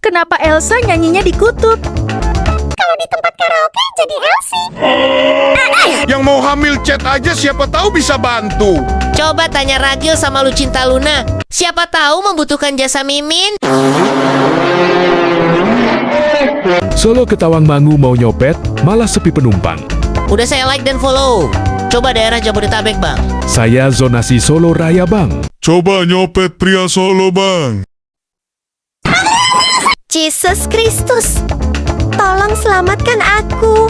Kenapa Elsa nyanyinya di kutub? Kalau di tempat karaoke jadi Elsie. Yang mau hamil chat aja siapa tahu bisa bantu. Coba tanya Ragil sama Lucinta Luna. Siapa tahu membutuhkan jasa Mimin. Solo ke Tawangmangu mau nyopet, malah sepi penumpang. Udah saya like dan follow. Coba daerah Jabodetabek, Bang. Saya zonasi Solo Raya, Bang. Coba nyopet pria Solo, Bang. Yesus Kristus, tolong selamatkan aku.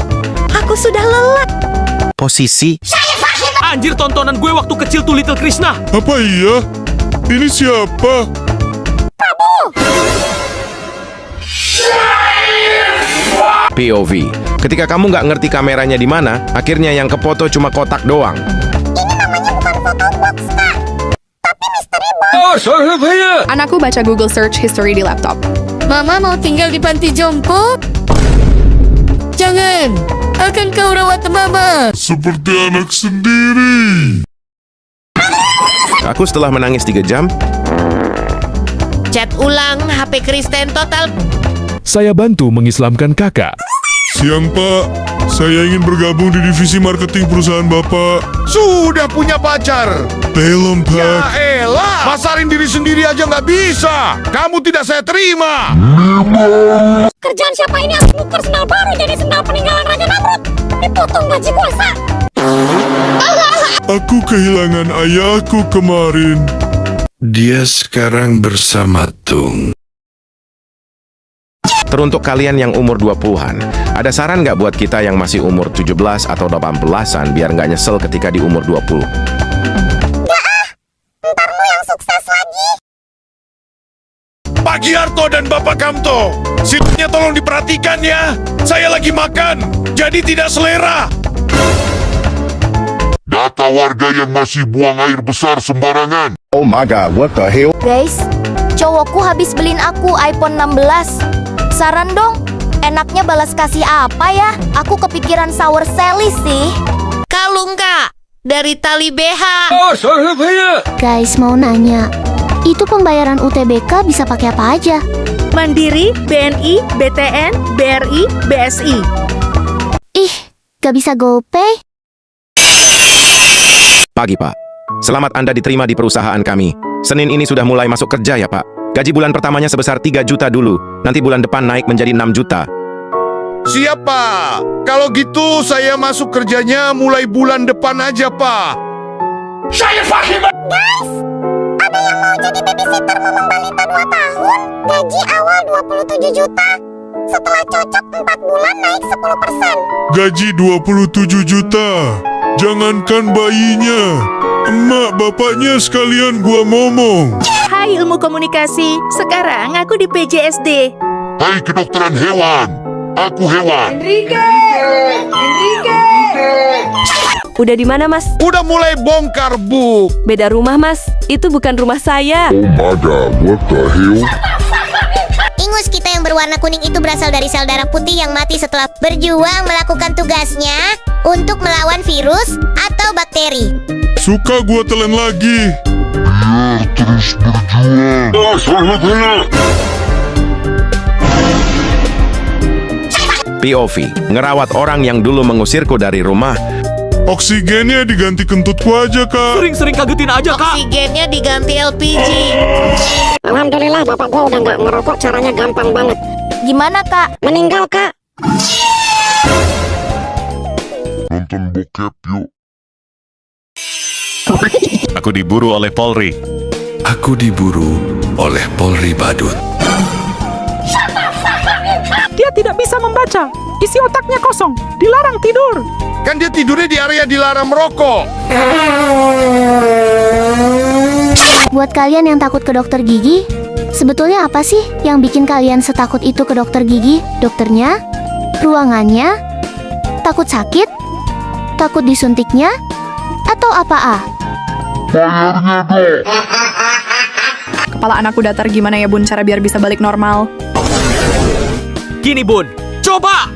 Aku sudah lelah. Posisi Anjir, tontonan gue waktu kecil tuh Little Krishna. Apa iya? Ini siapa? POV. Ketika kamu nggak ngerti kameranya di mana, akhirnya yang kefoto cuma kotak doang. Ini namanya bukan foto box, Kak. Tapi misteri box. Anakku baca Google Search History di laptop. Mama mau tinggal di panti jompo? Jangan, akan kau rawat mama. Seperti anak sendiri. Aku setelah menangis 3 jam, Chat ulang HP Kristen total. Saya bantu mengislamkan kakak. Siang, Pak. Saya ingin bergabung di divisi marketing perusahaan Bapak. Sudah punya pacar. Belum, Pak. Ya elah, masarin diri sendiri aja nggak bisa. Kamu tidak saya terima. Kerjaan siapa ini harus nuker sendal baru jadi sendal peninggalan Raja Namrud. Dipotong gaji kuasa. Aku kehilangan ayahku kemarin. Dia sekarang bersama Tung. teruntuk kalian yang umur 20-an, ada saran nggak buat kita yang masih umur 17 atau 18-an biar nggak nyesel ketika di umur 20? Ntar lu yang sukses lagi. Pak Giarto dan Bapak Kamto, silahnya tolong diperhatikan ya. Saya lagi makan, jadi tidak selera. Data warga yang masih buang air besar sembarangan. Oh my god, what the hell? Guys, cowokku habis beliin aku iPhone 16. Saran dong, enaknya balas kasih apa ya? Aku kepikiran sour Sally sih. Kalung kak, dari tali BH. Guys, mau nanya, itu pembayaran UTBK bisa pakai apa aja? Mandiri, BNI, BTN, BRI, BSI. Ih, gak bisa GoPay? Pagi Pak, selamat Anda diterima di perusahaan kami. Senin ini sudah mulai masuk kerja ya Pak. Gaji bulan pertamanya sebesar 3 juta dulu, nanti bulan depan naik menjadi 6 juta. Siap, Pak. Kalau gitu saya masuk kerjanya mulai bulan depan aja, Pak. Guys, ada yang mau jadi babysitter momong balita 2 tahun? Gaji awal 27 juta. Setelah cocok 4 bulan naik 10%. Gaji 27 juta. Jangankan bayinya, emak bapaknya sekalian gua momong. Hai ilmu komunikasi, sekarang aku di PJSD. Hai kedokteran hewan, aku hewan. Udah di mana, Mas? Udah mulai bongkar, Bu. Beda rumah, Mas. Itu bukan rumah saya. Oh my god, what the hell? Ingus kita yang berwarna kuning itu berasal dari sel darah putih yang mati setelah berjuang melakukan tugasnya untuk melawan virus atau bakteri. Suka gua telan lagi. Biar terus berjuang. POV, ngerawat orang yang dulu mengusirku dari rumah. Oksigennya diganti kentutku aja, Kak. Sering-sering kagetin aja, Kak. Oksigennya diganti LPG. Alhamdulillah bapak gua udah nggak ngerokok, caranya gampang banget. Gimana Kak? Meninggal Kak? Nonton bokep yuk. Aku diburu oleh Polri. Aku diburu oleh Polri Badut. Dia tidak bisa membaca, isi otaknya kosong, dilarang tidur. Kan dia tidurnya di area dilarang merokok. Buat kalian yang takut ke dokter gigi, sebetulnya apa sih yang bikin kalian setakut itu ke dokter gigi? Dokternya? Ruangannya? Takut sakit? Takut disuntiknya? Atau apa? Bayarnya dong. Kepala anakku datar, gimana ya Bun cara biar bisa balik normal? Gini, Bun. Coba!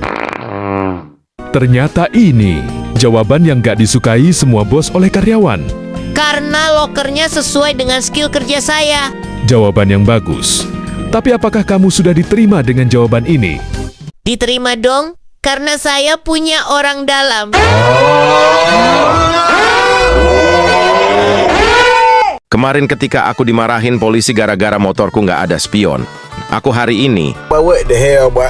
Ternyata ini jawaban yang gak disukai semua bos oleh karyawan. Karena lokernya sesuai dengan skill kerja saya. Jawaban yang bagus. Tapi apakah kamu sudah diterima dengan jawaban ini? Diterima dong, karena saya punya orang dalam. Kemarin ketika aku dimarahin polisi gara-gara motorku nggak ada spion, aku hari ini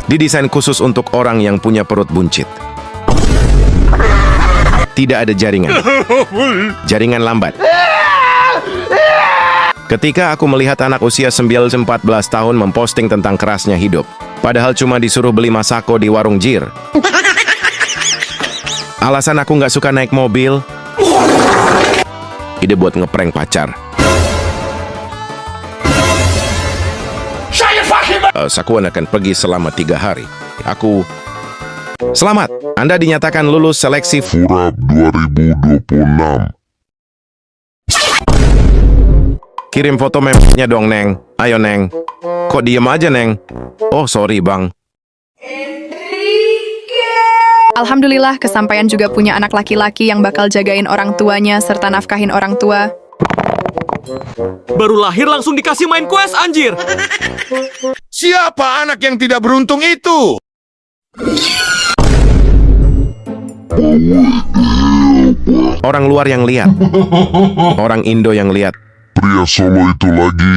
didesain khusus untuk orang yang punya perut buncit. Tidak ada jaringan. Jaringan lambat. Ketika aku melihat anak usia 14 tahun memposting tentang kerasnya hidup, padahal cuma disuruh beli Masako di warung Jir. Alasan aku nggak suka naik mobil, ide buat ngeprank pacar. Sakuan akan pergi selama 3 hari. Selamat, Anda dinyatakan lulus seleksi Furab 2026. Kirim foto memnya dong, Neng. Ayo, Neng. Kok diem aja, Neng? Oh, sorry, Bang. Alhamdulillah, kesampaian juga punya anak laki-laki yang bakal jagain orang tuanya serta nafkahin orang tua. Baru lahir langsung dikasih main quest, anjir. Siapa anak yang tidak beruntung itu? Orang luar yang lihat. Orang Indo yang lihat. Pria Solo itu lagi.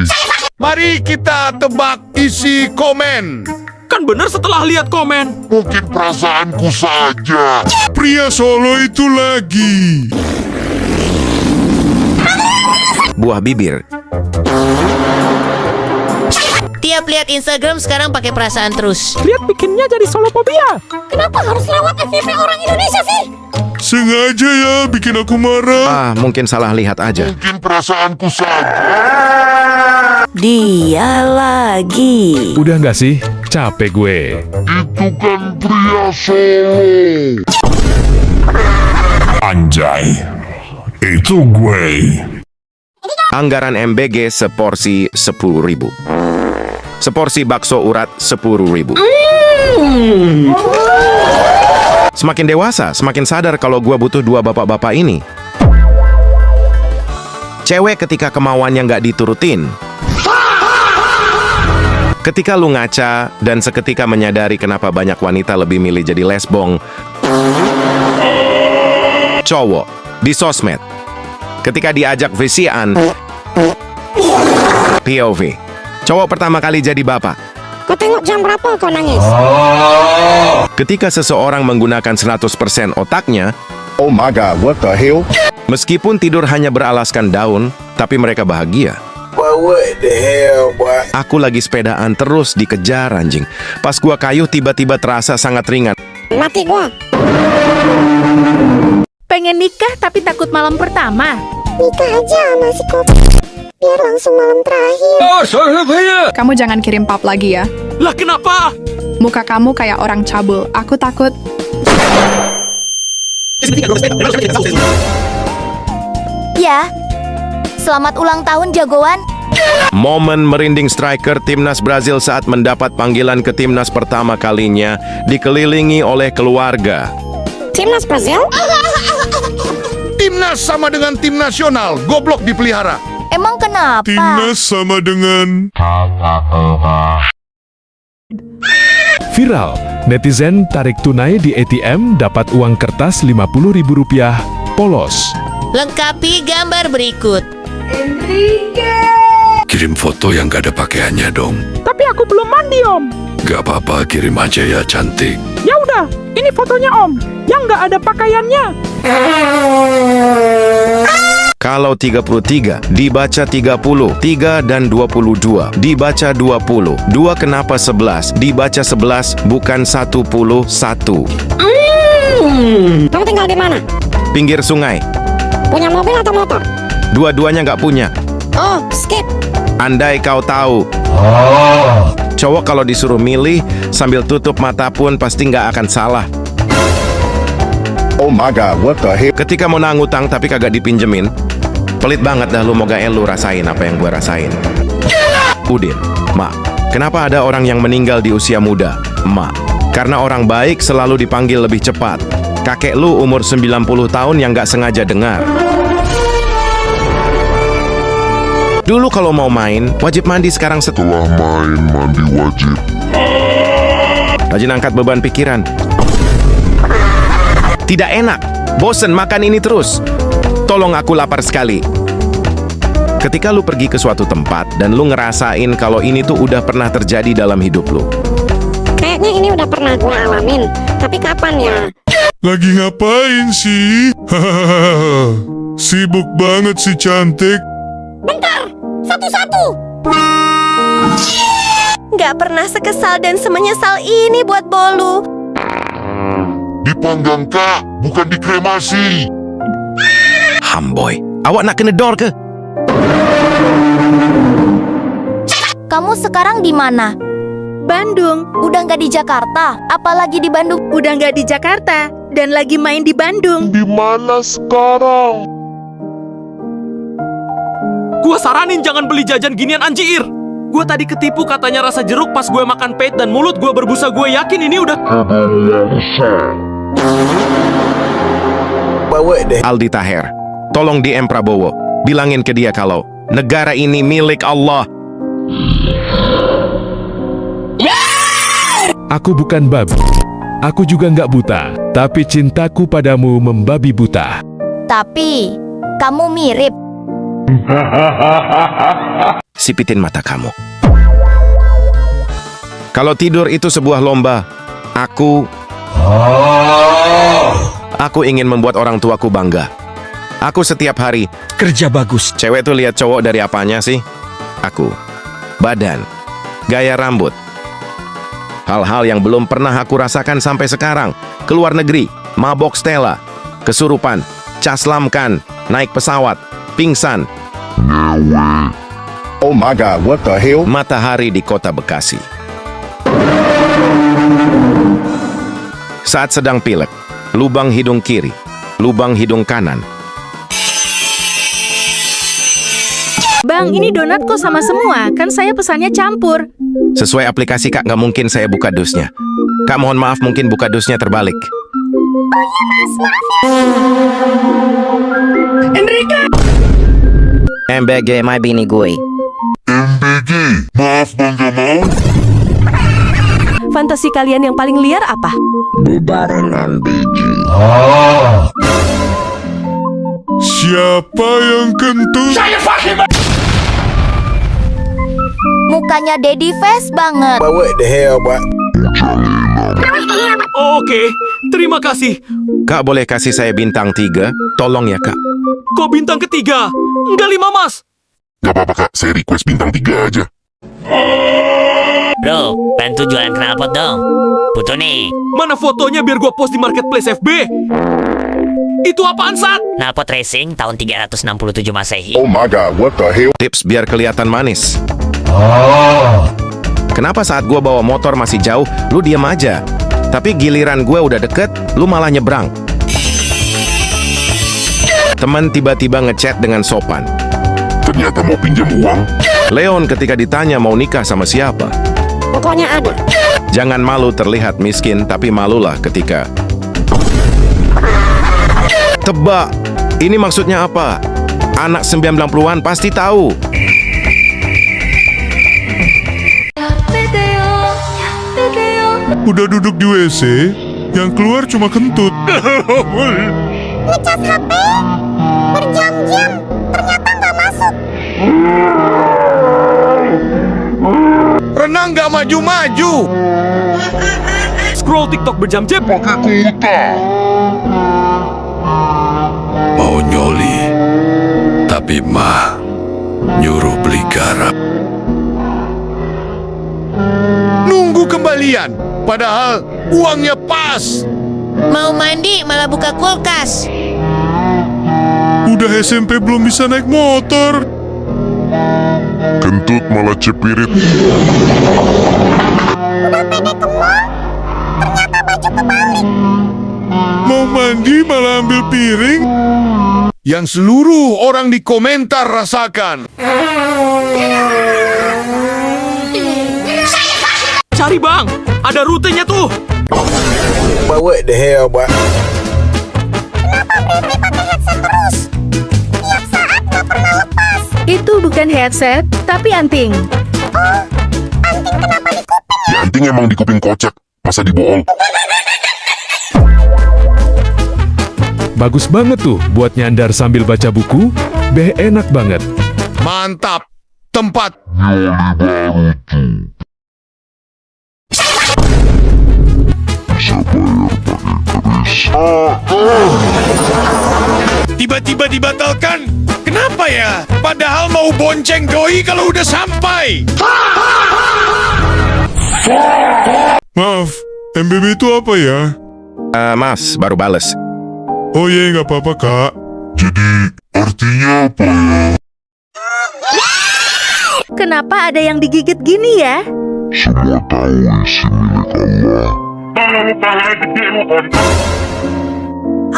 Mari kita tebak isi komen. Kan bener setelah lihat komen. Mungkin perasaanku saja. Pria Solo itu lagi. Buah bibir. Tiap lihat Instagram sekarang pakai perasaan terus. Lihat bikinnya jadi solophobia. Kenapa harus lewat FYP orang Indonesia sih? Sengaja ya bikin aku marah. Mungkin salah lihat aja. Mungkin perasaanku saja. Dia lagi. Udah nggak sih? Capek gue. Itu kan pria Solo. Anjay. Itu gue. Anggaran MBG seporsi 10.000. Seporsi bakso urat 10.000. Semakin dewasa, semakin sadar kalau gua butuh 2 bapak-bapak ini. Cewek ketika kemauannya nggak diturutin. Ketika lu ngaca dan seketika menyadari kenapa banyak wanita lebih milih jadi lesbong. Cowok di sosmed. Ketika diajak visian. POV. Cowok pertama kali jadi bapak. Kau tengok jam berapa kau nangis? Ketika seseorang menggunakan 100% otaknya, Oh my god, what the hell? meskipun tidur hanya beralaskan daun, tapi mereka bahagia. What the hell, boy? Aku lagi sepedaan terus dikejar anjing. Pas gua kayuh tiba-tiba terasa sangat ringan. Mati gua. Pengen nikah tapi takut malam pertama. Nikah aja masih kopi. Biar langsung malam terakhir. Kamu jangan kirim pap lagi ya. Lah kenapa? Muka kamu kayak orang cabul. Aku takut. Ya, selamat ulang tahun jagoan. Momen merinding striker timnas Brazil saat mendapat panggilan ke timnas pertama kalinya, dikelilingi oleh keluarga. Timnas Brazil? Timnas sama dengan tim nasional, goblok dipelihara. Emang kenapa? Timnas sama dengan... Viral, netizen tarik tunai di ATM dapat uang kertas Rp50.000 polos. Lengkapi gambar berikut. Kirim foto yang gak ada pakaiannya dong. Tapi aku belum mandi, Om. Gak apa-apa, kirim aja ya cantik. Ya udah, ini fotonya Om. Yang nggak ada pakaiannya. Kalau 33, dibaca 30, 3 dan 22, dibaca 20, 2 kenapa 11, dibaca 11, bukan 11. Kamu tinggal di mana? Pinggir sungai, Punya mobil atau motor? dua-duanya nggak punya. Oh, skip. Andai kau tahu. Cowok kalau disuruh milih, sambil tutup mata pun pasti nggak akan salah. Oh my god, what the hell? Ketika mau nangutang tapi kagak dipinjemin, pelit banget dah lu, moga lu rasain apa yang gue rasain. Udin, Mak, kenapa ada orang yang meninggal di usia muda? Mak, karena orang baik selalu dipanggil lebih cepat. Kakek lu umur 90 tahun yang gak sengaja dengar. Dulu kalau mau main, wajib mandi, sekarang Setelah main, mandi wajib. rajin angkat beban pikiran. Tidak enak, bosen makan ini terus. Tolong, aku lapar sekali. Ketika lu pergi ke suatu tempat dan lu ngerasain kalau ini tuh udah pernah terjadi dalam hidup lu. Kayaknya ini udah pernah gue alamin. Tapi kapan ya? Lagi ngapain sih? Hahaha. Sibuk banget si cantik. Bentar, satu-satu. Nggak pernah sekesal dan semenyesal ini buat Bolu. Dipanggang kak, bukan dikremasi. Hamboy, awak nak kena dor ke? Kamu sekarang di mana? Bandung. Udah nggak di Jakarta? Apalagi di Bandung? Udah nggak di Jakarta dan lagi main di Bandung. Di mana sekarang? Gua saranin jangan beli jajan ginian anjir. Gua tadi ketipu katanya rasa jeruk pas gue makan pait dan mulut gue berbusa. Gue yakin ini udah... Aldi Taher, tolong DM Prabowo. Bilangin ke dia kalau negara ini milik Allah. Aku bukan babi. Aku juga nggak buta. Tapi cintaku padamu membabi buta. Tapi, kamu mirip. Sipitin mata kamu. Kalau tidur itu sebuah lomba, aku ingin membuat orang tuaku bangga. Aku setiap hari Kerja bagus. cewek tuh lihat cowok dari apanya sih? Aku, badan, gaya rambut. Hal-hal yang belum pernah aku rasakan sampai sekarang. Keluar negeri, mabok Stella, kesurupan, caslamkan, naik pesawat, pingsan. Oh my god, what the hell? Matahari di kota Bekasi. Saat sedang pilek, lubang hidung kiri, lubang hidung kanan. Bang, ini donat kok sama semua. Kan saya pesannya campur. Sesuai aplikasi kak, nggak mungkin saya buka dusnya. Kak, mohon maaf, mungkin buka dusnya terbalik. MBG my bini gue. MBG, maaf bang gak mau. Fantasi kalian yang paling liar apa? Bebarengan biji. Siapa yang kentut? Mukanya Daddy Face banget. Oke, terima kasih. Kak, boleh kasih saya bintang 3? Tolong ya kak. Kok bintang ketiga? Enggak 5, Mas. Gak apa-apa kak, saya request bintang 3 aja. Bro, bantu jualan knalpot dong. Butuh nih. Mana fotonya biar gua post di marketplace FB? Itu apaan, Sat? Knalpot racing tahun 367 Masehi. Oh my god, what the hell? Tips biar kelihatan manis. Kenapa saat gua bawa motor masih jauh, lu diem aja? Tapi giliran gue udah deket, lu malah nyebrang. Teman tiba-tiba ngechat dengan sopan. Ternyata mau pinjam uang. Leon ketika ditanya mau nikah sama siapa. Pokoknya ada. Jangan malu terlihat miskin, tapi malulah ketika... Tebak, ini maksudnya apa? Anak 90-an pasti tahu. Udah duduk di WC, yang keluar cuma kentut. Ngecas HP berjam-jam, ternyata nggak masuk. Renang gak maju-maju. Scroll TikTok berjam-jam. Pakai kuota. Mau nyoli, tapi mah nyuruh beli garam. Nunggu kembalian, padahal uangnya pas. Mau mandi malah buka kulkas. Udah SMP belum bisa naik motor. Kentut malah cepirit. Udah pede ke mall, ternyata baju kebalik. Mau mandi malah ambil piring. Yang seluruh orang di komentar rasakan. Cari bang, ada rutenya tuh. Kenapa Britney pakai headset terus? Tiap saat nggak pernah lepas. Itu bukan headset, tapi anting. Oh, anting kenapa di kuping ya? Ya anting emang di kuping kocak, masa dibohong? Bagus banget tuh buat nyandar sambil baca buku. Beh, enak banget. Mantap. Tempat. Tiba-tiba dibatalkan. Kenapa ya? Padahal mau bonceng doi kalau udah sampai. Maaf, MBB itu apa ya? Mas, baru bales. Oh iya, nggak apa-apa, Kak. Jadi artinya apa ya? Kenapa ada yang digigit gini ya? Semua tahu isi milik Allah.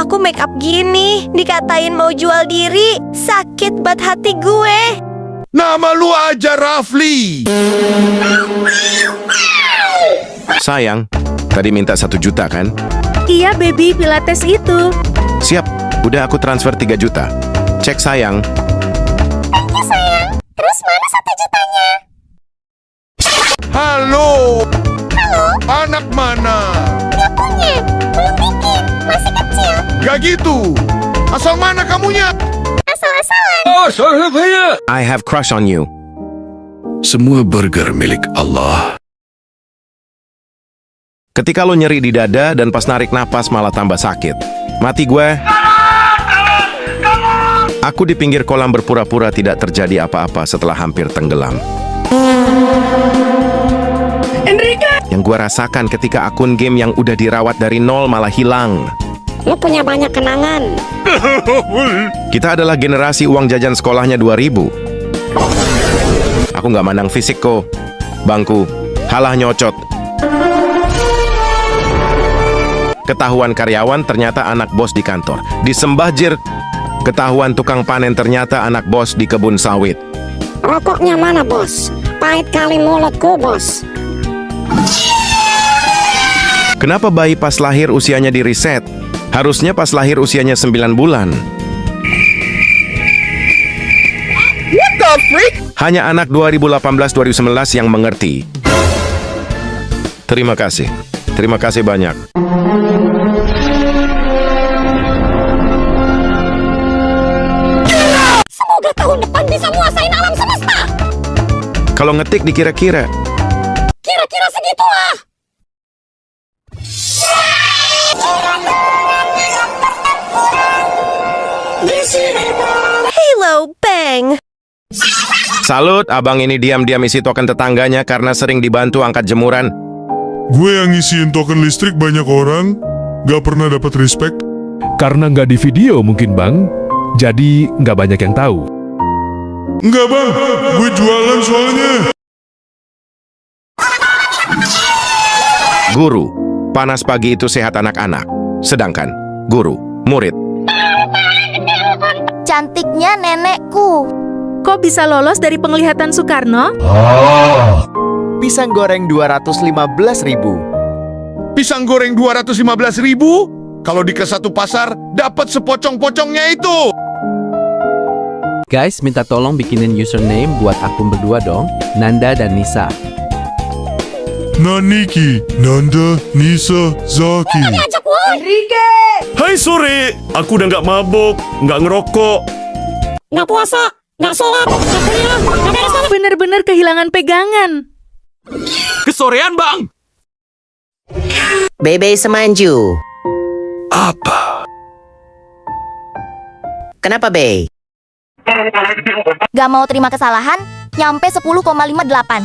Aku make up gini, dikatain mau jual diri. Sakit banget hati gue. Nama lu aja Rafli. Sayang, tadi minta 1 juta kan? Iya, baby pilates itu. Siap, udah aku transfer 3 juta. Cek sayang. Thank you sayang. Terus mana 1 jutanya? Halo. Halo? Anak mana? Gak punya. Belum bikin. Masih kecil. Gak gitu. Asal mana kamunya? Asal-asalan. I have crush on you. Semua burger milik Allah. Ketika lo nyeri di dada dan pas narik napas malah tambah sakit. Mati gue. Aku di pinggir kolam berpura-pura tidak terjadi apa-apa setelah hampir tenggelam. Yang gue rasakan ketika akun game yang udah dirawat dari nol malah hilang. Lu punya banyak kenangan. Kita adalah generasi uang jajan sekolahnya 2000. Aku nggak mandang fisik kok. Bangku, halah nyocot. Ketahuan karyawan ternyata anak bos di kantor. Disembah jir. Ketahuan tukang panen ternyata anak bos di kebun sawit. Rokoknya mana bos? Pahit kali mulutku bos. Kenapa bayi pas lahir usianya di reset? Harusnya pas lahir usianya 9 bulan. What the freak? Hanya anak 2018-2019 yang mengerti. Terima kasih. Terima kasih banyak. Semoga tahun depan bisa nguasain alam semesta. Kalau ngetik dikira-kira. Kira-kira segitulah. Halo, bang. Salut, abang ini diam-diam isi token tetangganya karena sering dibantu angkat jemuran. Gue yang ngisiin token listrik banyak orang, gak pernah dapat respect. Karena nggak di video mungkin bang, jadi nggak banyak yang tahu. Enggak bang, gue jualan soalnya. Guru, panas pagi itu sehat anak-anak. Sedangkan, guru, murid. Cantiknya nenekku. Kok bisa lolos dari penglihatan Soekarno? Pisang goreng 215.000. Pisang goreng 215.000? Kalau di ke satu pasar, dapat sepocong-pocongnya itu. Guys, minta tolong bikinin username buat akun berdua dong, Nanda dan Nisa. Naniki, Nanda, Nisa, Zaki. Hai sore, aku udah nggak mabok, nggak ngerokok. Nggak puasa, nggak sholat, nggak kuliah, nggak beres banget. Bener-bener kehilangan pegangan. Kesorean bang. Bebe Semanju. Apa? Kenapa, Be? Gak mau terima kesalahan, nyampe 10,58.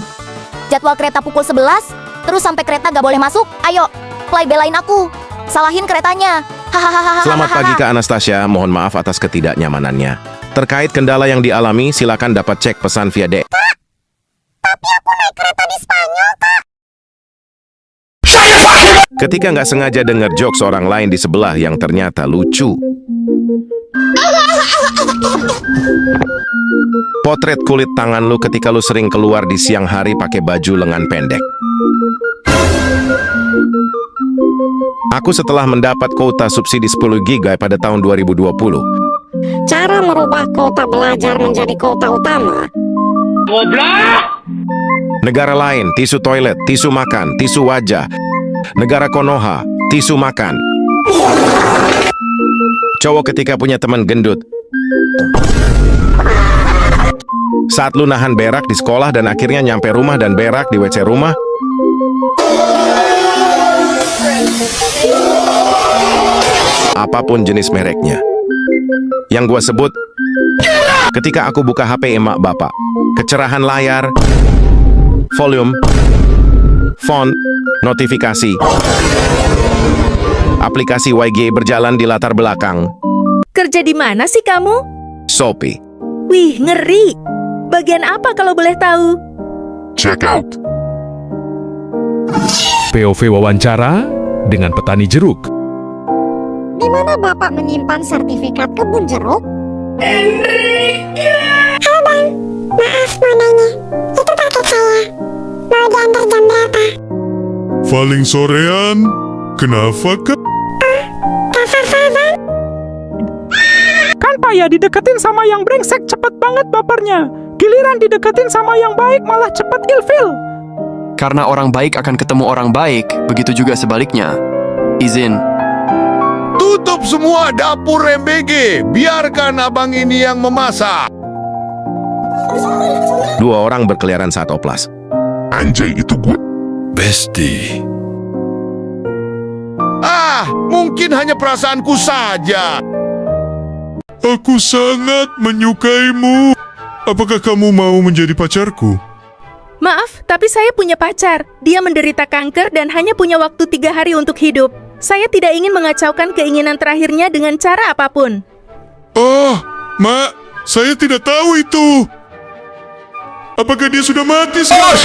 Jadwal kereta pukul 11, terus sampai kereta gak boleh masuk. Ayo, play belain aku. Salahin keretanya. Hahaha. Selamat pagi Kak Anastasia, mohon maaf atas ketidaknyamanannya. Terkait kendala yang dialami, silakan dapat cek pesan via DM. Tapi aku naik kereta di Spanyol, Kak. Ketika nggak sengaja dengar jokes orang lain di sebelah yang ternyata lucu. Potret kulit tangan lu ketika lu sering keluar di siang hari pakai baju lengan pendek. Aku setelah mendapat kuota subsidi 10 GB pada tahun 2020. cara merubah kota belajar menjadi kota utama. Negara lain, tisu toilet, tisu makan, tisu wajah. Negara Konoha, tisu makan. Cowok ketika punya teman gendut. Saat lu nahan berak di sekolah dan akhirnya nyampe rumah dan berak di WC rumah. Apapun jenis mereknya. Yang gua sebut, ketika aku buka HP emak bapak, kecerahan layar, volume, font, notifikasi, aplikasi YG berjalan di latar belakang, Kerja di mana sih kamu? Shopee. Wih, ngeri. Bagian apa kalau boleh tahu? Check out. POV wawancara dengan petani jeruk. Di mana Bapak menyimpan sertifikat kebun jeruk? Halo Bang, maaf mau nanya. Itu paket saya. Mau diantar jam berapa? Paling sorean, kenapa Kak? Kasar Bang. Kan payah dideketin sama yang brengsek cepet banget bapernya. Giliran dideketin sama yang baik malah cepet ilfil. Karena orang baik akan ketemu orang baik, begitu juga sebaliknya. Izin. Tutup semua dapur MBG. Biarkan abang ini yang memasak. Dua orang berkeliaran saat oplas. Anjay, itu gue. Besti. Mungkin hanya perasaanku saja. Aku sangat menyukaimu. Apakah kamu mau menjadi pacarku? Maaf, tapi saya punya pacar. Dia menderita kanker dan hanya punya waktu 3 hari untuk hidup. Saya tidak ingin mengacaukan keinginan terakhirnya dengan cara apapun. Oh, Mak, saya tidak tahu itu. Apakah dia sudah mati sekarang?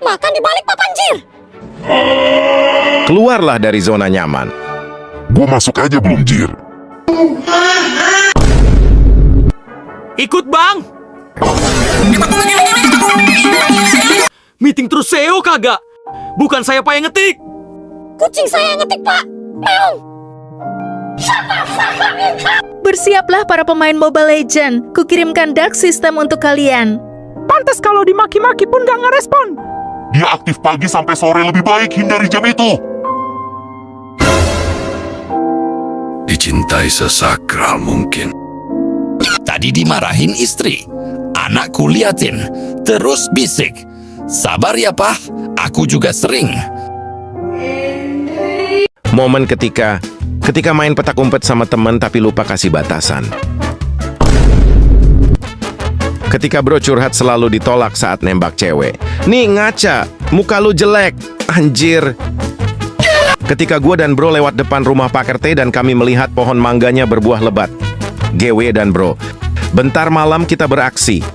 Makan di balik papan jir. Keluarlah dari zona nyaman. Gue masuk aja belum, Jir. Ikut bang! Meeting terus SEO kagak? Bukan saya pak yang ngetik. Kucing saya ngetik, Pak. Meong. Bersiaplah para pemain Mobile Legend. Kukirimkan Dark System untuk kalian. Pantes kalau dimaki-maki pun gak ngerespon. Dia aktif pagi sampai sore, lebih baik hindari jam itu. Dicintai sesakral mungkin. Tadi dimarahin istri. Anakku liatin, terus bisik. Sabar ya, Pak. Aku juga sering. Momen ketika main petak umpet sama temen tapi lupa kasih batasan. Ketika bro curhat selalu ditolak saat nembak cewek. Nih ngaca, muka lu jelek, anjir. Ketika gua dan bro lewat depan rumah Pak RT dan kami melihat pohon mangganya berbuah lebat. GW dan bro, bentar malam kita beraksi.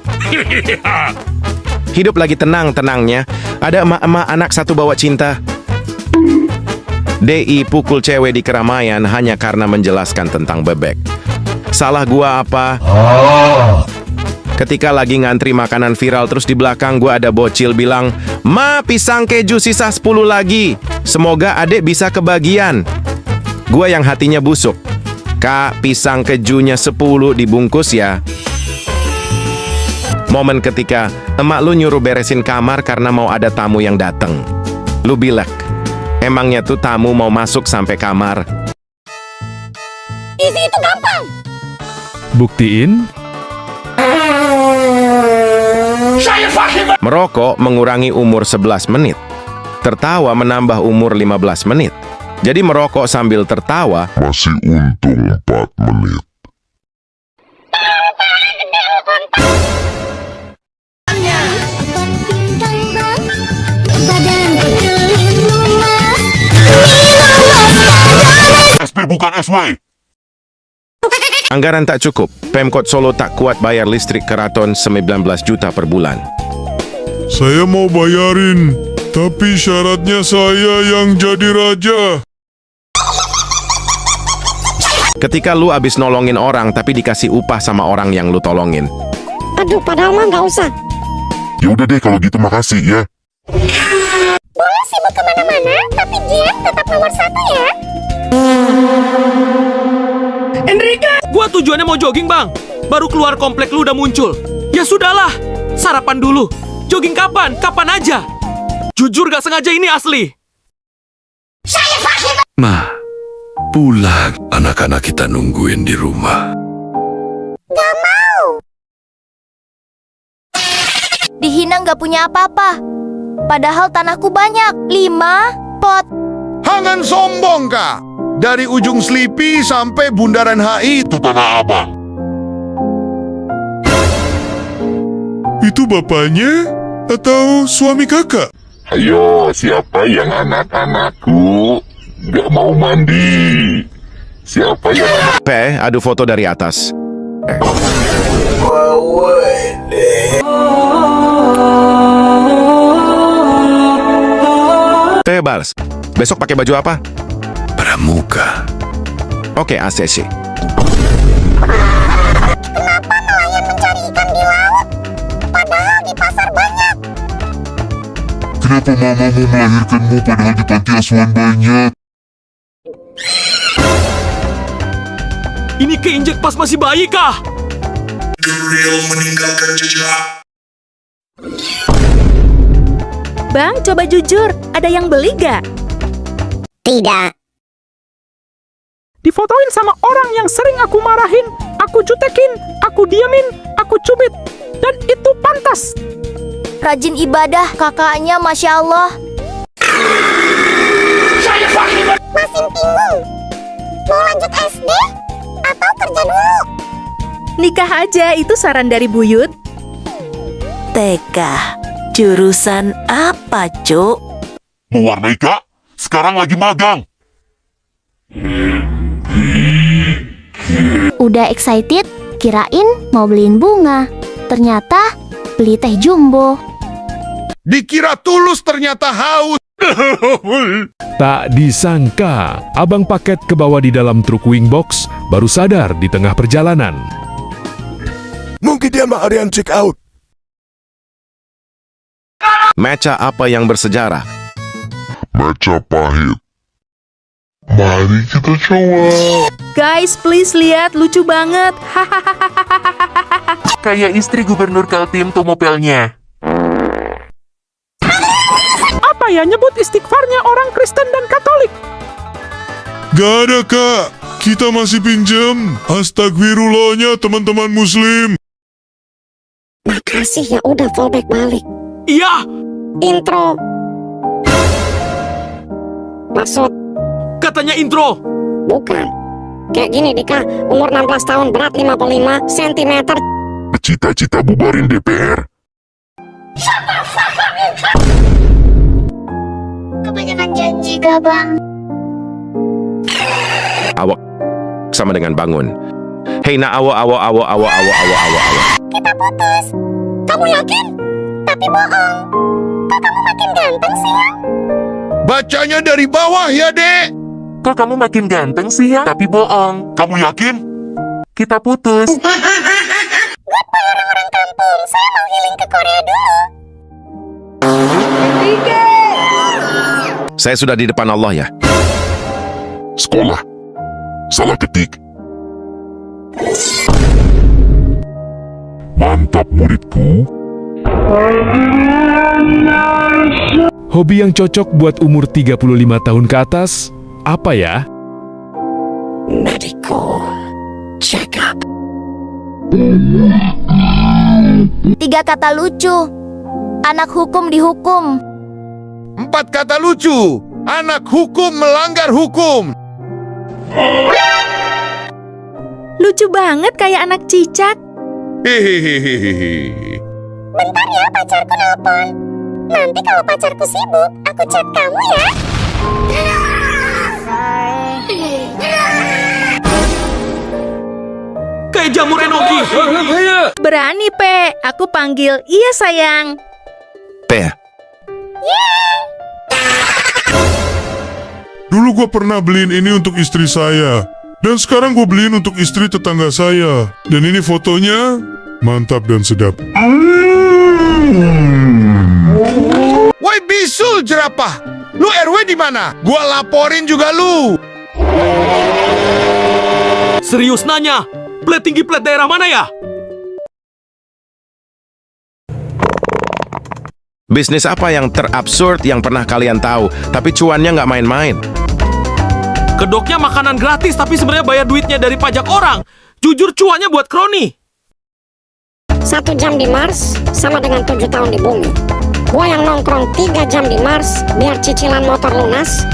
Hidup lagi tenang-tenangnya, ada emak-emak anak satu bawa cinta. DI pukul cewek di keramaian hanya karena menjelaskan tentang bebek. Salah gua apa? Ketika lagi ngantri makanan viral terus di belakang gua ada bocil bilang, "Ma, pisang keju sisa 10 lagi. Semoga adek bisa kebagian." Gua yang hatinya busuk. "Kak, pisang kejunya 10 dibungkus ya." Momen ketika emak lu nyuruh beresin kamar karena mau ada tamu yang dateng. Lu bilek, emangnya tuh tamu mau masuk sampai kamar? Isi itu gampang. Buktiin. Merokok mengurangi umur 11 menit. Tertawa menambah umur 15 menit. Jadi merokok sambil tertawa masih untung 4 menit. SP bukan SW. Anggaran tak cukup. Pemkot Solo tak kuat bayar listrik keraton 19 juta per bulan. Saya mau bayarin, tapi syaratnya saya yang jadi raja. Ketika lu abis nolongin orang tapi dikasih upah sama orang yang lu tolongin. Aduh, padahal mah nggak usah. Ya udah deh kalau gitu, makasih ya. Boleh sibuk kemana-mana, tapi Jian tetap nomor 1 ya. Gua tujuannya mau jogging, Bang. Baru keluar komplek lu udah muncul. Ya sudahlah, sarapan dulu. Jogging kapan? Kapan aja. Jujur gak sengaja ini asli. Ma, pulang. Anak-anak kita nungguin di rumah. Gak mau. Dihina gak punya apa-apa. Padahal tanahku banyak. 5 pot. Jangan sombong, Kak. Dari ujung Sleepy sampai bundaran HI itu tanah abang. Itu bapaknya atau suami kakak? Ayo, siapa yang anak-anakku gak mau mandi? Siapa yang Adu foto dari atas. Balas. Besok pakai baju apa? Pramuka. Oke, ACC. Kenapa nelayan mencari ikan di laut? Padahal di pasar banyak. Kenapa mamamu melahirkanmu padahal di panti asuhan banyak? Ini keinjek pas masih bayi kah? Gabriel meninggalkan jejak. Bang, coba jujur, ada yang beli gak? Tidak. Difotoin sama orang yang sering aku marahin, aku jutekin, aku diamin, aku cubit. Dan itu pantas. Rajin ibadah kakaknya, Masya Allah. Masih bingung. Mau lanjut SD? Atau kerja dulu? Nikah aja, itu saran dari Buyut. TK, jurusan apa, Cuk? Mewarnai, Kak. Sekarang lagi magang. Udah excited, kirain mau beliin bunga. Ternyata beli teh jumbo. Dikira tulus ternyata haus. Tak disangka, abang paket kebawa di dalam truk wingbox, baru sadar di tengah perjalanan. Mungkin dia mah ada yang check out. Mecha apa yang bersejarah? Mecha pahit. Mari kita coba. Guys, please lihat, lucu banget. Kayak istri gubernur Kaltim Tumopelnya. Apa ya nyebut istighfarnya orang Kristen dan Katolik? Gak ada, Kak. Kita masih pinjam. Astagfirullahnya teman-teman muslim. Makasih ya udah fallback balik. Iya. Intro. Maksud? Katanya intro. Bukan. Kayak gini Dika, umur 16 tahun, berat 55 cm. Cita-cita bubarin DPR. Kebanyakan janji gak bang? Awak sama dengan bangun. Hei na awo. Kita putus. Kamu yakin? Tapi bohong. Kok kamu makin ganteng sih ya? Bacanya dari bawah ya, Dek. Kok kamu makin ganteng sih ya? Tapi bohong. Kamu yakin? Kita putus. Goodbye orang-orang kampung. Saya mau healing ke Korea dulu. Saya sudah di depan Allah ya. Sekolah. Salah ketik. Mantap muridku. Hobi yang cocok buat umur 35 tahun ke atas, apa ya? Medical check up. 3 kata lucu. Anak hukum dihukum. 4 kata lucu. Anak hukum melanggar hukum. Lucu banget kayak anak cicak. Hehehehe. Bentar ya pacarku nelpon. Nanti kalau pacarku sibuk, aku chat kamu ya. Kayak jamur enoki. Berani, Pe. Aku panggil, iya sayang. Pe. Dulu gue pernah beliin ini untuk istri saya. Dan sekarang gue beliin untuk istri tetangga saya. Dan ini fotonya mantap dan sedap. Woi bisul jerapah, lu RW di mana? Gua laporin juga lu. Serius nanya, plat tinggi plat daerah mana ya? Bisnis apa yang terabsurd yang pernah kalian tahu, tapi cuannya nggak main-main? Kedoknya makanan gratis, tapi sebenarnya bayar duitnya dari pajak orang. Jujur cuannya buat kroni. 1 jam di Mars sama dengan 7 tahun di bumi. Gua yang nongkrong 3 jam di Mars biar cicilan motor lunas.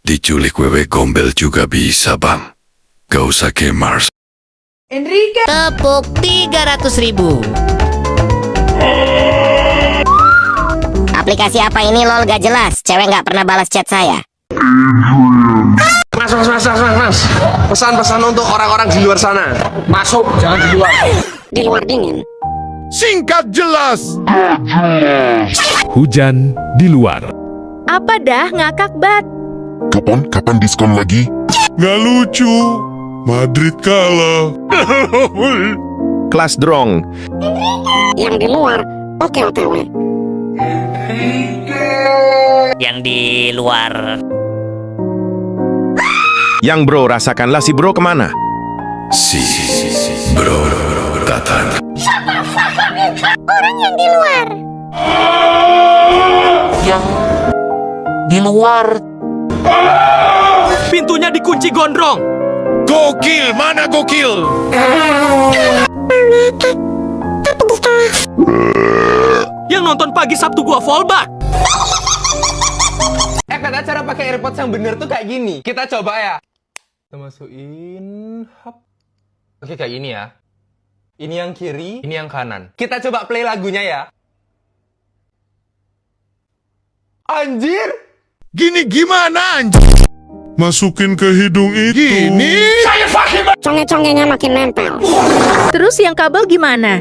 Diculik wewe gombel juga bisa, Bang. Gak usah ke Mars. Enrique. Tepuk 300.000. Aplikasi apa ini lol gak jelas? Cewek gak pernah balas chat saya. Mas. Pesan-pesan untuk orang-orang di luar sana. Masuk, jangan di luar. Di luar dingin. Singkat jelas. Hujan di luar. Apa dah ngakak bat? Kapan diskon lagi? Nggak lucu. Madrid kalah. Kelas drong. Yang di luar, oke OTW. Yang di luar. Yang bro rasakanlah si bro kemana? Si bro datang. Orang yang di luar. Yang di luar. Pintunya dikunci gondrong. Gokil, mana gokil? Yang nonton pagi Sabtu gua fallback. Kata cara pakai AirPods yang bener tuh kayak gini. Kita coba ya. Kita masukin hub. Oke, kayak gini ya. Ini yang kiri, ini yang kanan. Kita coba play lagunya ya. Anjir! Gini gimana anjir? Masukin ke hidung itu. Gini? Conge-congenya makin nempel. Terus yang kabel gimana?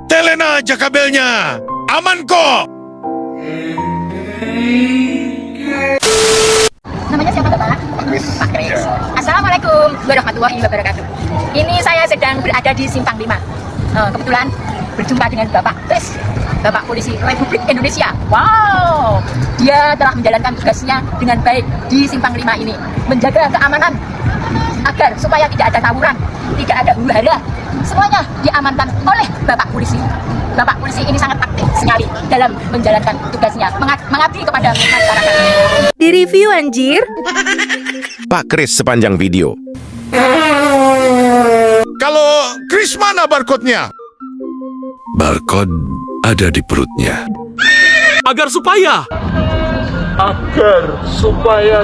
Telen aja kabelnya. Aman kok. Namanya siapa Bapak? Pak Kris. Assalamualaikum warahmatullahi wabarakatuh. Ini saya sedang berada di Simpang 5. Kebetulan berjumpa dengan Bapak Kris, Bapak Polisi Republik Indonesia. Wow, dia telah menjalankan tugasnya dengan baik di Simpang 5 ini, menjaga keamanan agar supaya tidak ada tawuran, tidak ada huru-hara. Semuanya diamankan oleh Bapak Polisi. Bapak Polisi ini sangat aktif sekali dalam menjalankan tugasnya, mengabdi kepada masyarakat. Di review anjir. Pak Kris sepanjang video. Kalau Kris mana barcode-nya? Barcode ada di perutnya. Agar supaya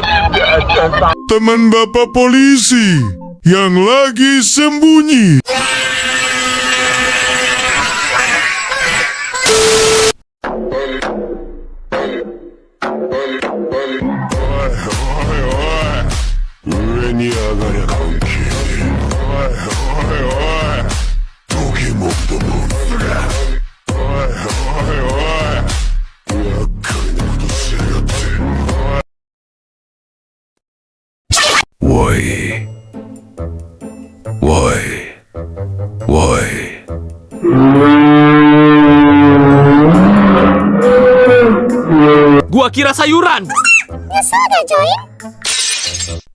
tidak ada teman Bapak polisi yang lagi sembunyi. Woi. gua kira sayuran. Ya sudah, Joy.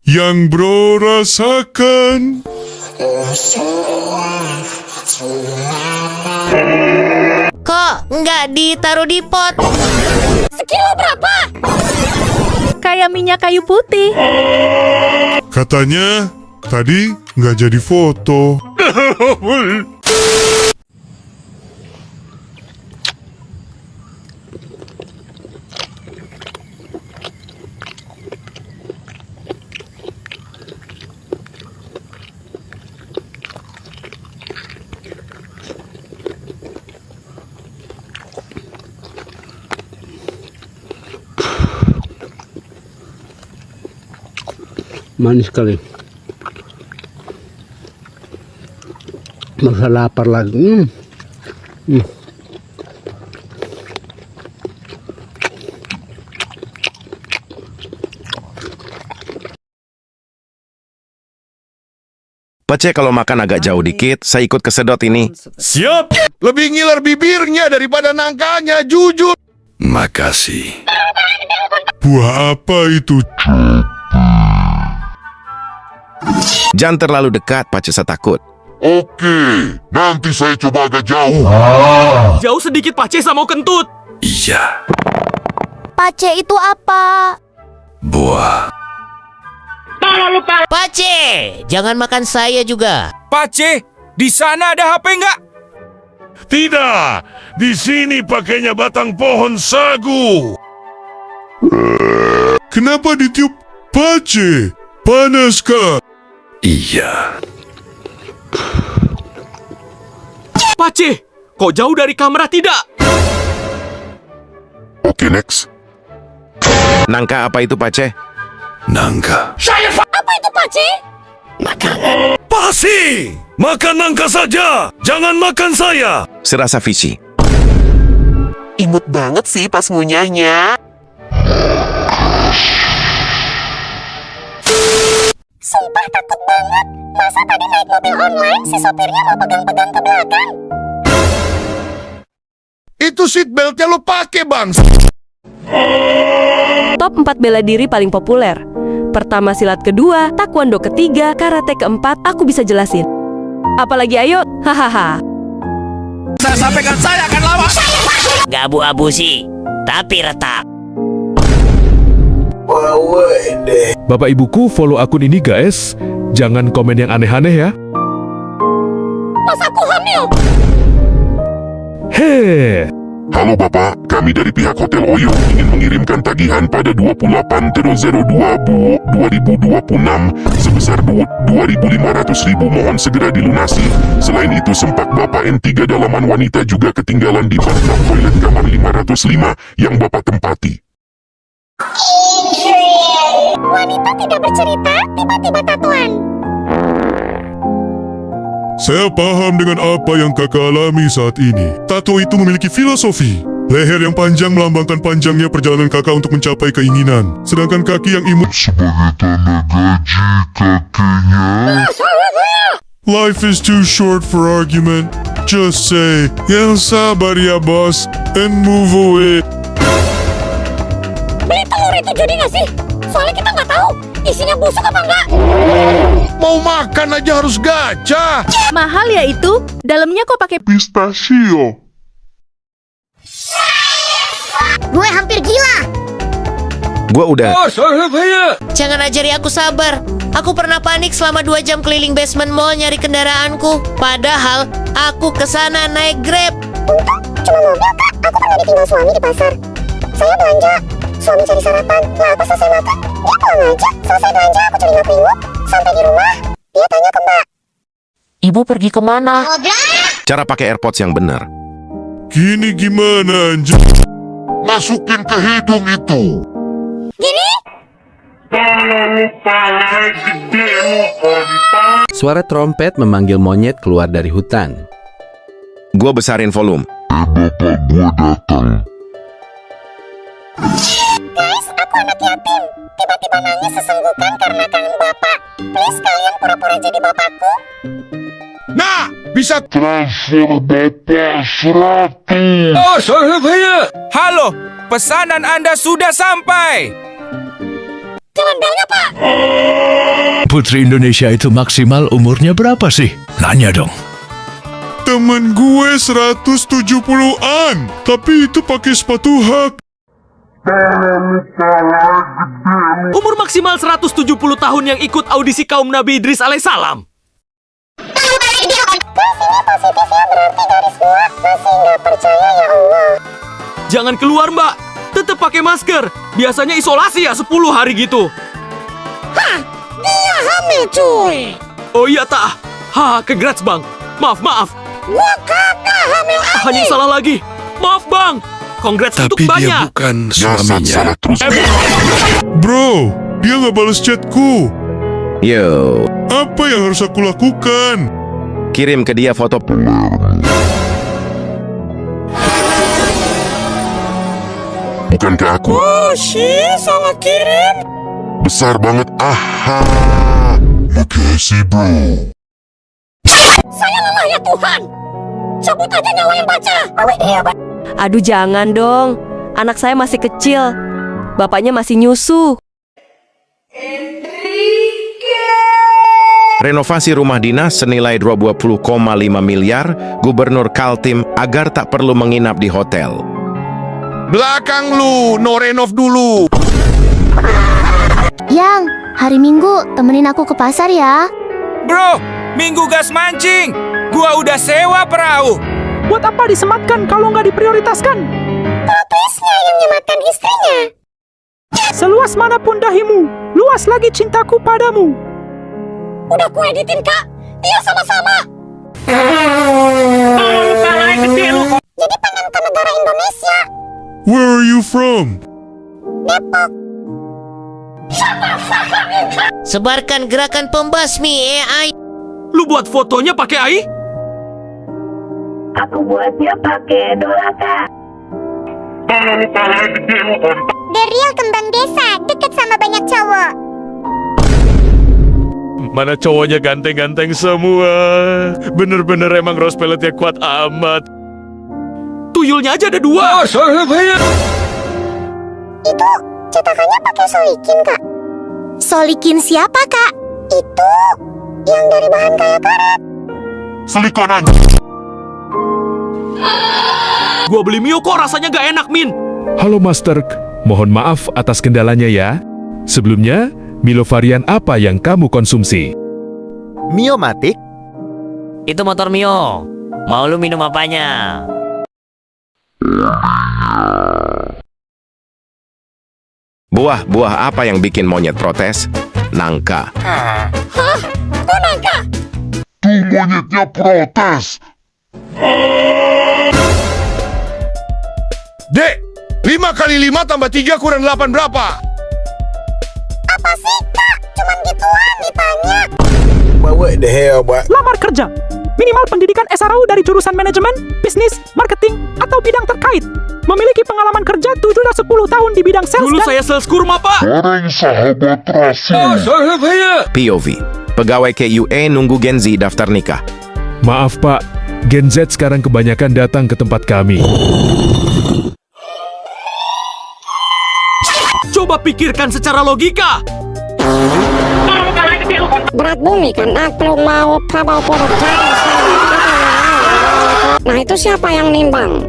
Yang bro rasakan. Kok nggak ditaruh di pot? Sekilo berapa? Kayak minyak kayu putih. Katanya tadi nggak jadi foto. Manis sekali. Masa lapar lagi. Pece kalau makan agak jauh dikit, saya ikut kesedot ini. Siap. Lebih ngiler bibirnya daripada nangkanya, jujur. Makasih. Buah apa itu? Jangan terlalu dekat, Pace, saya takut. Oke, nanti saya coba agak jauh. Jauh sedikit Pace, saya mau kentut. Iya, Pace itu apa? buah. Pace, jangan makan saya juga. Pace, di sana ada HP nggak? Tidak, di sini pakainya batang pohon sagu. Kenapa ditiup Pace? Panas kah? Iya. Pace, kok jauh dari kamera tidak? Oke, next. Nangka apa itu, Pace? Nangka. Apa itu, Pace? Pasi! Makan nangka saja! Jangan makan saya! Serasa fishy. Imut banget sih pas ngunyahnya. Sumpah takut banget. Masa tadi naik mobil online, si sopirnya mau pegang-pegang ke belakang? Itu seatbeltnya lo pakai, Bang. Top 4 bela diri paling populer. Pertama silat kedua, taekwondo ketiga, karate keempat, aku bisa jelasin. Apalagi ayo, hahaha. Saya sampaikan saya akan lawan. Gak abu-abu sih, tapi retak. Bapak ibuku follow akun ini guys. Jangan komen yang aneh-aneh ya. Pas aku hamil. Hei. Halo Bapak, kami dari pihak Hotel Oyo ingin mengirimkan tagihan pada 28/02/2026 sebesar 2.500.000, mohon segera dilunasi. Selain itu, sempak Bapak N3 dalaman wanita juga ketinggalan di bathtub toilet kamar 505 yang Bapak tempati. Wanita tidak bercerita, tiba-tiba tatuan. Saya paham dengan apa yang kakak alami saat ini. Tato itu memiliki filosofi. Leher yang panjang melambangkan panjangnya perjalanan kakak untuk mencapai keinginan. Sedangkan kaki yang imut sebagai tanda gaji kakinya. Life is too short for argument. Just say, yang sabar ya bos, and move away. Beli telur itu jadi nggak sih? Soalnya kita nggak tahu isinya busuk apa enggak. Mau makan aja harus gacha. Mahal ya itu? Dalamnya kok pakai pistachio? Gue hampir gila. Gua udah. Jangan ajari aku sabar. Aku pernah panik selama 2 jam keliling basement mall nyari kendaraanku. Padahal aku kesana naik Grab. Untung cuma mobil, Kak. Aku pernah ditinggal suami di pasar. Saya belanja, suami cari sarapan. Lah pas selesai makan, dia pulang aja. Selesai belanja, aku curi ngap-ngap. Sampai di rumah, dia tanya ke Mbak, Ibu pergi kemana? Cara pakai AirPods yang benar. Gini gimana anjir? Masukin ke hidung itu. Gini? Suara trompet memanggil monyet keluar dari hutan. Gua besarin volume. Bapak gua datang. Guys, aku anak yatim. Tiba-tiba nangis sesenggukan karena kangen bapak. Please kalian pura-pura jadi bapakku. Nah, bisa transfer Bapak 100. Halo, pesanan Anda sudah sampai. Jangan belnya, Pak. Putri Indonesia itu maksimal umurnya berapa sih? Nanya dong. Temen gue 170-an, tapi itu pakai sepatu hak. Umur maksimal 170 tahun yang ikut audisi kaum Nabi Idris alaihissalam. Guys, ini positifnya berarti garis dua. Masih nggak percaya ya Allah. Jangan keluar mbak, tetap pakai masker. Biasanya isolasi ya 10 hari gitu. Hah, dia hamil cuy. Oh iya tak. Ha, congrats bang. Maaf. Gua kagak hamil lagi. Hanya salah lagi. Maaf bang. Congrats untuk Tapi banyak. dia bukan suaminya. Bro, dia nggak balas chatku. Yo. Apa yang harus aku lakukan? Kirim ke dia foto. Bukan ke aku. Oh, salah kirim. Besar banget. Aha. Makasih, bro. Saya lelah ya Tuhan. Cabut aja nyawa yang baca. Aduh jangan dong, anak saya masih kecil. Bapaknya masih nyusu. Enrique. Renovasi rumah dinas senilai 20,5 miliar, Gubernur Kaltim agar tak perlu menginap di hotel. Belakang lu, no renov dulu. Yang, hari Minggu temenin aku ke pasar ya. Bro, Minggu gas mancing. Gua udah sewa perahu. Buat apa disematkan kalau nggak diprioritaskan? Propresnya yang nyematkan istrinya. Seluas manapun dahimu, luas lagi cintaku padamu. Udah ku editin, Kak. Iya, sama-sama. Jadi penonton negara Indonesia. Where are you from? Depok. Sebarkan gerakan pembasmi AI. Lu buat fotonya pakai AI? Aku buatnya pakai Dolata. The real kembang desa, deket sama banyak cowok. Mana cowoknya ganteng-ganteng semua. Bener-bener emang rose pelletnya kuat amat. Tuyulnya aja ada 2. Itu cetakannya pakai solikin, Kak. Solikin siapa, Kak? Itu yang dari bahan kayak karet. Selikonan. Gua beli Mio kok rasanya gak enak, Min. Halo Master, mohon maaf atas kendalanya ya. Sebelumnya, Milo varian apa yang kamu konsumsi? Mio Matic? Itu motor Mio. Mau lu minum apanya? Buah-buah apa yang bikin monyet protes? Nangka. Hah? Kok nangka? Tuh monyetnya protes. Dek, 5 kali 5 tambah 3 kurang 8 berapa? Apa sih, Kak? Cuman gituan ditanya. What the hell, boy? Lamar kerja. Minimal pendidikan SRU dari jurusan manajemen, bisnis, marketing, atau bidang terkait. Memiliki pengalaman kerja 7-10 tahun di bidang sales Dulu dan... saya sales kurma, Pak. Goreng sahabat terasi. POV, pegawai KUA nunggu Gen Z daftar nikah. Maaf Pak, Gen Z sekarang kebanyakan datang ke tempat kami. Coba pikirkan secara logika. Berat bumi kan aku mau kabau produk. Nah itu siapa yang nimbang?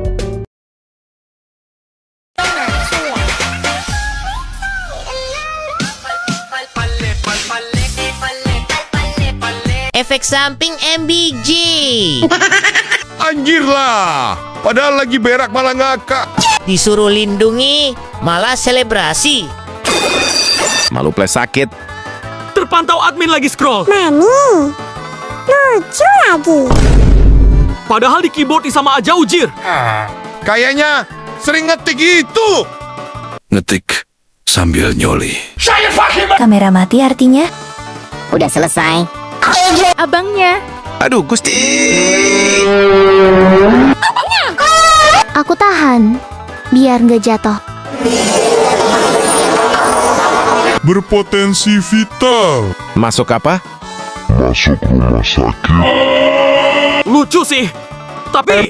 Efek samping MBG. Anjir lah, padahal lagi berak malah ngakak. Disuruh lindungi, malah selebrasi. Malu plus sakit. Terpantau admin lagi scroll. Mami, lucu lagi. Padahal di keyboard sama aja ujir. Kayaknya sering ngetik itu. Ngetik sambil nyoli. Kamera mati artinya? Udah selesai. Abangnya. Aduh, Gusti. Aku tahan, biar nggak jatuh. Berpotensi vital. Masuk apa? Masuk rumah sakit. Lucu sih. Tapi...